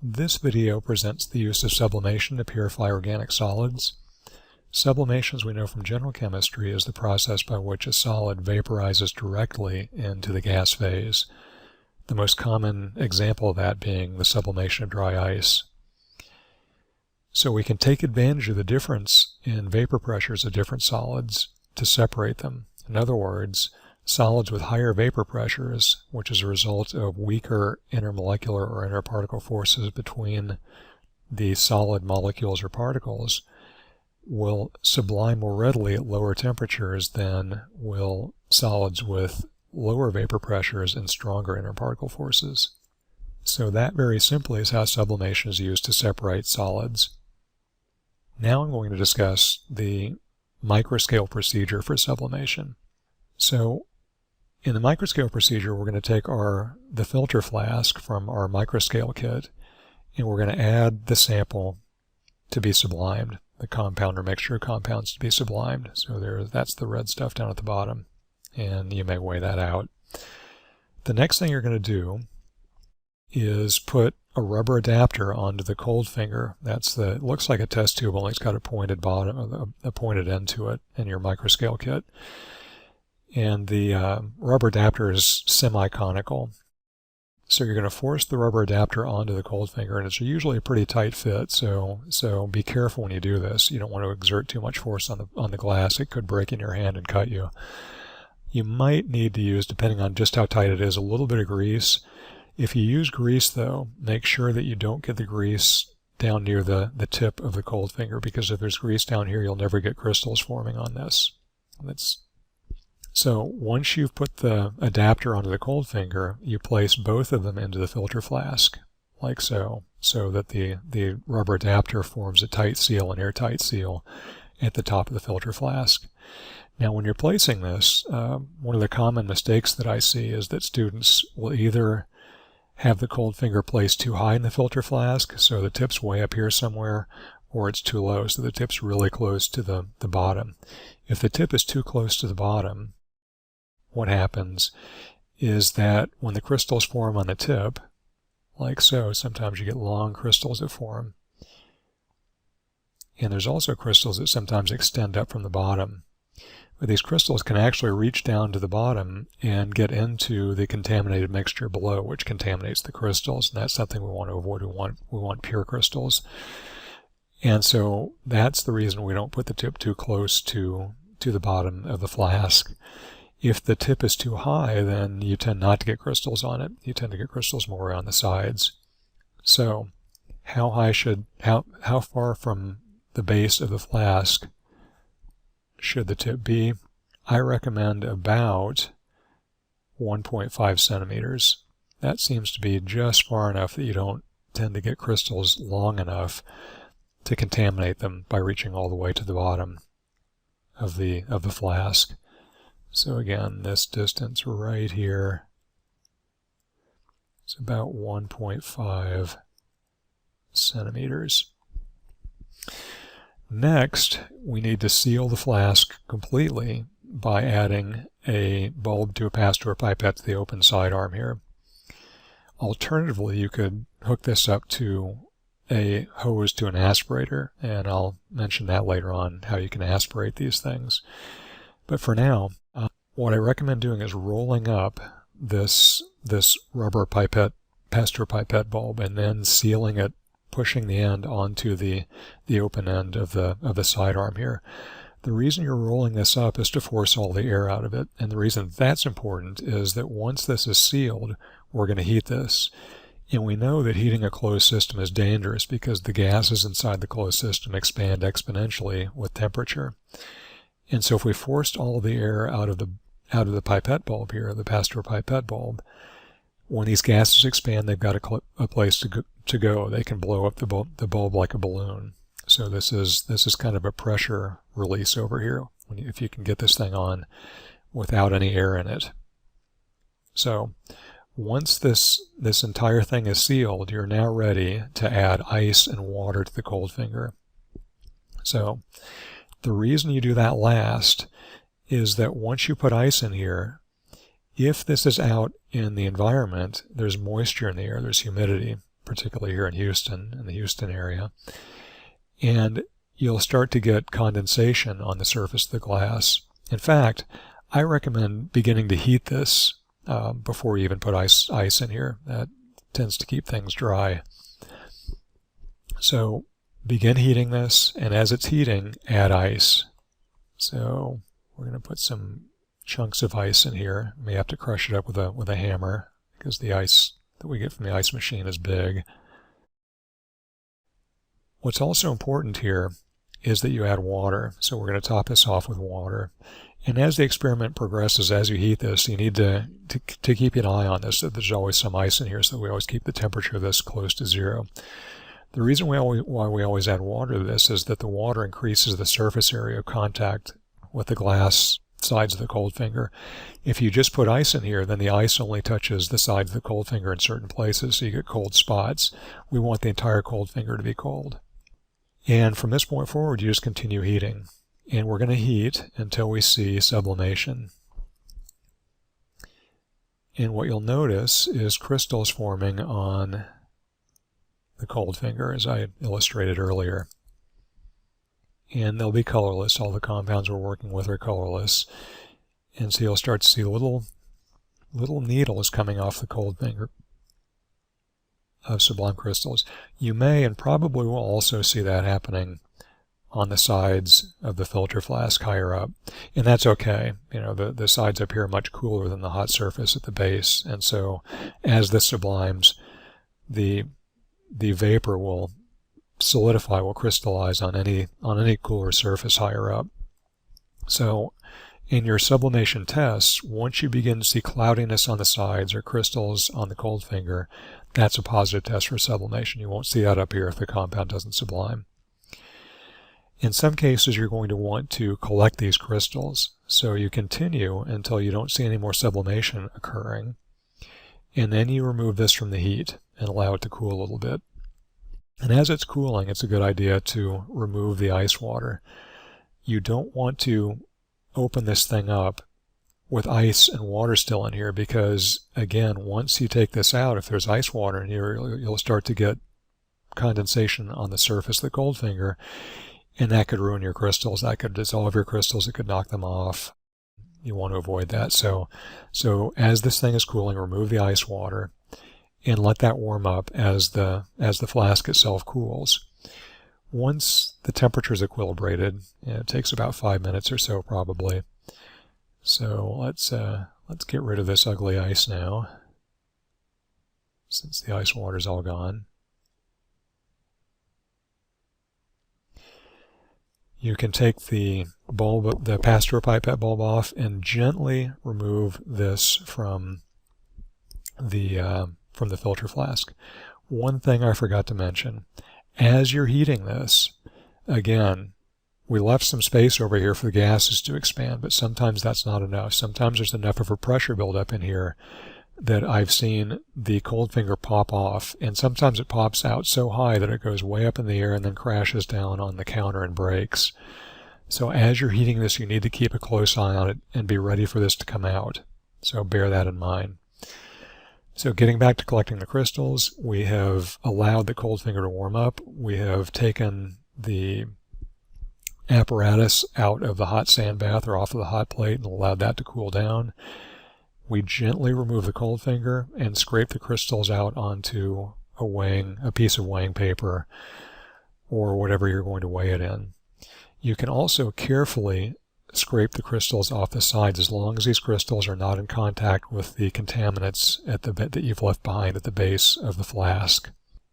This video presents the use of sublimation to purify organic solids. Sublimation, as we know from general chemistry, is the process by which a solid vaporizes directly into the gas phase. The most common example of that being the sublimation of dry ice. So we can take advantage of the difference in vapor pressures of different solids to separate them. In other words, solids with higher vapor pressures, which is a result of weaker intermolecular or interparticle forces between the solid molecules or particles, will sublime more readily at lower temperatures than will solids with lower vapor pressures and stronger interparticle forces. So that very simply is how sublimation is used to separate solids. Now I'm going to discuss the microscale procedure for sublimation. So in the microscale procedure, we're going to take the filter flask from our microscale kit, and we're going to add the sample to be sublimed, the compound or mixture of compounds to be sublimed. So that's the red stuff down at the bottom, and you may weigh that out. The next thing you're going to do is put a rubber adapter onto the cold finger. It looks like a test tube, only it's got a pointed bottom, a pointed end to it in your microscale kit. And the rubber adapter is semi-conical. So you're going to force the rubber adapter onto the cold finger, and it's usually a pretty tight fit, so be careful when you do this. You don't want to exert too much force on the glass. It could break in your hand and cut you. You might need to use, depending on just how tight it is, a little bit of grease. If you use grease, though, make sure that you don't get the grease down near the tip of the cold finger, because if there's grease down here, you'll never get crystals forming on this. So once you've put the adapter onto the cold finger, you place both of them into the filter flask, like so that the rubber adapter forms a tight seal, an airtight seal, at the top of the filter flask. Now when you're placing this, one of the common mistakes that I see is that students will either have the cold finger placed too high in the filter flask, so the tip's way up here somewhere, or it's too low, so the tip's really close to the bottom. If the tip is too close to the bottom, what happens is that when the crystals form on the tip, like so, sometimes you get long crystals that form. And there's also crystals that sometimes extend up from the bottom. But these crystals can actually reach down to the bottom and get into the contaminated mixture below, which contaminates the crystals, and that's something we want to avoid. We want pure crystals. And so that's the reason we don't put the tip too close to the bottom of the flask. If the tip is too high, then you tend not to get crystals on it. You tend to get crystals more around the sides. So how far from the base of the flask should the tip be? I recommend about 1.5 centimeters. That seems to be just far enough that you don't tend to get crystals long enough to contaminate them by reaching all the way to the bottom of the flask. So again, this distance right here is about 1.5 centimeters. Next, we need to seal the flask completely by adding a bulb to a pass-through pipette to the open sidearm here. Alternatively, you could hook this up to a hose to an aspirator, and I'll mention that later on, how you can aspirate these things. But for now, what I recommend doing is rolling up this rubber pipette, pass-through pipette bulb, and then sealing it, pushing the end onto the open end of the sidearm here. The reason you're rolling this up is to force all the air out of it, and the reason that's important is that once this is sealed, we're going to heat this. And we know that heating a closed system is dangerous because the gases inside the closed system expand exponentially with temperature. And so if we forced all of the air out of the pipette bulb here, the pass-through pipette bulb, when these gases expand, they've got a place to go. They can blow up the bulb like a balloon. So this is kind of a pressure release over here, if you can get this thing on without any air in it. So once this entire thing is sealed, you're now ready to add ice and water to the cold finger. So the reason you do that last is that once you put ice in here, if this is out in the environment, there's moisture in the air, there's humidity. particularly here in Houston, in the Houston area. And you'll start to get condensation on the surface of the glass. In fact, I recommend beginning to heat this before you even put ice in here. That tends to keep things dry. So begin heating this, and as it's heating, add ice. So we're going to put some chunks of ice in here. We may have to crush it up with a hammer because the ice that we get from the ice machine is big. What's also important here is that you add water. So we're going to top this off with water. And as the experiment progresses, as you heat this, you need to keep an eye on this, that there's always some ice in here, so that we always keep the temperature of this close to 0. The reason why we always add water to this is that the water increases the surface area of contact with the glass sides of the cold finger. If you just put ice in here, then the ice only touches the sides of the cold finger in certain places, so you get cold spots. We want the entire cold finger to be cold. And from this point forward, you just continue heating. And we're going to heat until we see sublimation. And what you'll notice is crystals forming on the cold finger, as I illustrated earlier. And they'll be colorless. All the compounds we're working with are colorless. And so you'll start to see little needles coming off the cold finger of sublime crystals. You may and probably will also see that happening on the sides of the filter flask higher up. And that's okay. You know, the sides up here are much cooler than the hot surface at the base. And so as this sublimes, the vapor will solidify, will crystallize on any cooler surface higher up. So in your sublimation tests, once you begin to see cloudiness on the sides or crystals on the cold finger, that's a positive test for sublimation. You won't see that up here if the compound doesn't sublime. In some cases, you're going to want to collect these crystals. So you continue until you don't see any more sublimation occurring. And then you remove this from the heat and allow it to cool a little bit. And as it's cooling, it's a good idea to remove the ice water. You don't want to open this thing up with ice and water still in here because, again, once you take this out, if there's ice water in here, you'll start to get condensation on the surface of the cold finger, and that could ruin your crystals. That could dissolve your crystals. It could knock them off. You want to avoid that. So as this thing is cooling, remove the ice water and let that warm up as the flask itself cools. Once the temperature is equilibrated, it takes about 5 minutes or so probably. So let's get rid of this ugly ice now, since the ice water is all gone. You can take the bulb, the pass-through pipette bulb off, and gently remove this from the filter flask. One thing I forgot to mention: as you're heating this, again, we left some space over here for the gases to expand, but sometimes that's not enough. Sometimes there's enough of a pressure buildup in here that I've seen the cold finger pop off, and sometimes it pops out so high that it goes way up in the air and then crashes down on the counter and breaks. So as you're heating this, you need to keep a close eye on it and be ready for this to come out. So bear that in mind. So getting back to collecting the crystals, we have allowed the cold finger to warm up. We have taken the apparatus out of the hot sand bath or off of the hot plate and allowed that to cool down. We gently remove the cold finger and scrape the crystals out onto a piece of weighing paper or whatever you're going to weigh it in. You can also carefully scrape the crystals off the sides as long as these crystals are not in contact with the contaminants that you've left behind at the base of the flask.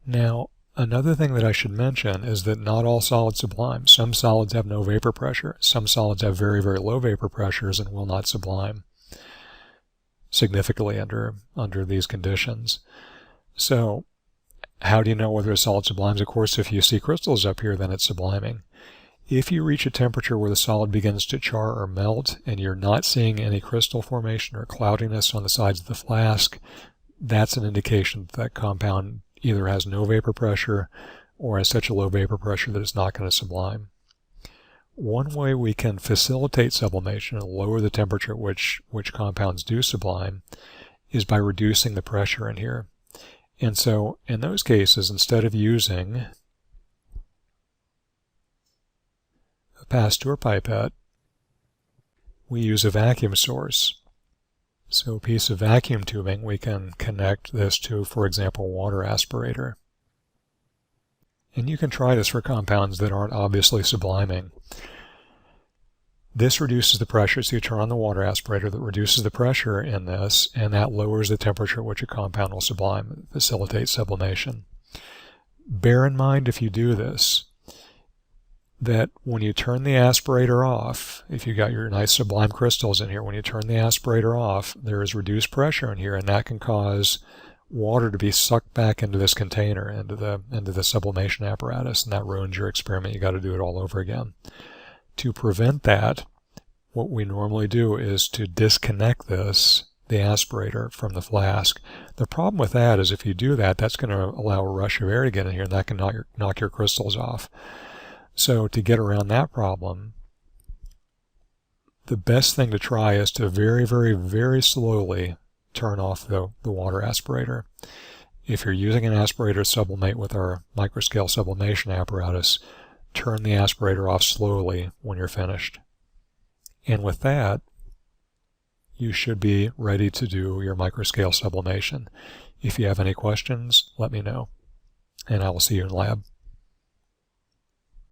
Now, another thing that I should mention is that not all solids sublime. Some solids have no vapor pressure. Some solids have very, very low vapor pressures and will not sublime significantly under these conditions. So how do you know whether a solid sublimes? Of course, if you see crystals up here, then it's subliming. If you reach a temperature where the solid begins to char or melt and you're not seeing any crystal formation or cloudiness on the sides of the flask, that's an indication that compound either has no vapor pressure or has such a low vapor pressure that it's not going to sublime. One way we can facilitate sublimation and lower the temperature at which compounds do sublime is by reducing the pressure in here. And so in those cases, instead of using a Pasteur pipette, we use a vacuum source. So a piece of vacuum tubing, we can connect this to, for example, a water aspirator. And you can try this for compounds that aren't obviously subliming. This reduces the pressure, so you turn on the water aspirator that reduces the pressure in this, and that lowers the temperature at which a compound will sublime, facilitates sublimation. Bear in mind, if you do this, that when you turn the aspirator off, if you got your nice sublime crystals in here, when you turn the aspirator off, there is reduced pressure in here, and that can cause water to be sucked back into this container, into the sublimation apparatus, and that ruins your experiment. You got to do it all over again. To prevent that, what we normally do is to disconnect the aspirator from the flask. The problem with that is if you do that, that's going to allow a rush of air to get in here, and that can knock your crystals off. So to get around that problem, the best thing to try is to very, very, very slowly turn off the water aspirator. If you're using an aspirator to sublimate with our Microscale sublimation apparatus, turn the aspirator off slowly when you're finished. And with that, you should be ready to do your Microscale sublimation. If you have any questions, let me know, and I will see you in lab.